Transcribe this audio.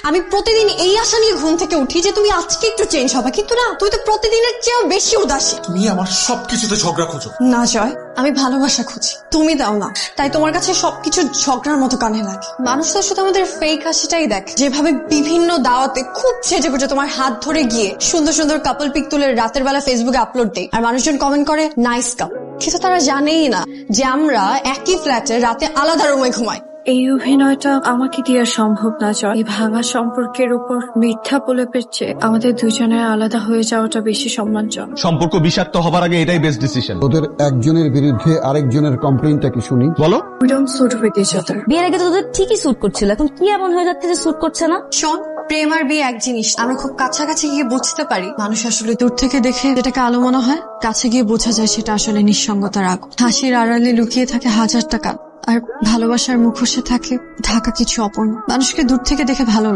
আমি প্রতিদিন এই আশা নিয়ে ঘুম থেকে উঠি যে তুমি আজকে একটু চেঞ্জ হবে, কিন্তু না, তুমি তো প্রতিদিনের চেয়েও বেশি উদাসী। তুমি আমার সবকিছুতে ঝগড়া খোঁজো। না জয়, আমি ভালোবাসা খুঁজি, তুমি দাও না, তাই তোমার কাছে সবকিছু ঝগড়ার মতো কানে লাগে। মানুষ তো শুধু আমাদের ফেক হাসিটাই দেখ, যেভাবে বিভিন্ন দাওয়াতে খুব সেজে গুজে তোমার হাত ধরে গিয়ে সুন্দর সুন্দর কাপল পিক তুলে রাতের বেলা ফেসবুকে আপলোড দেয়, আর মানুষজন কমেন্ট করে নাইস কাপল, কিন্তু তারা জানেই না যে আমরা একই ফ্ল্যাটে রাতে আলাদা রুমে ঘুমাই। এই অভিনয়টা আমাকে দেওয়া সম্ভব না জয়। এই ভাঙা সম্পর্কের উপর মিথ্যা প্রলেপের চেয়ে আমাদের দুজনের আলাদা হয়ে যাওয়াটা বেশি সম্মানজনক। সম্পর্ক বিষাক্ত হবার আগে এটাই বেস্ট ডিসিশন। ওদের একজনের বিরুদ্ধে আরেকজনের কমপ্লেইনটা কি শুনি। বলো। We don't suit with each other. বিয়ের আগে তো তোদের ঠিকই স্যুট করছিল, এখন কি এমন হয়ে যাচ্ছে যে স্যুট করছে না? শোন, প্রেম আর বিয়ে এক জিনিস। আমরা খুব কাছাকাছি গিয়ে বুঝতে পারি মানুষ আসলে দূর থেকে দেখে যেটাকে আলো মনে হয়, কাছে গিয়ে বোঝা যায় সেটা আসলে নিঃসঙ্গতার আগুন। হাসির আড়ালে লুকিয়ে থাকে হাজার টাকা, আর ভালোবাসার মুখোশে থাকে ঢাকা কিছু অপূর্ণ। মানুষকে দূর থেকে দেখে ভালো লাগে।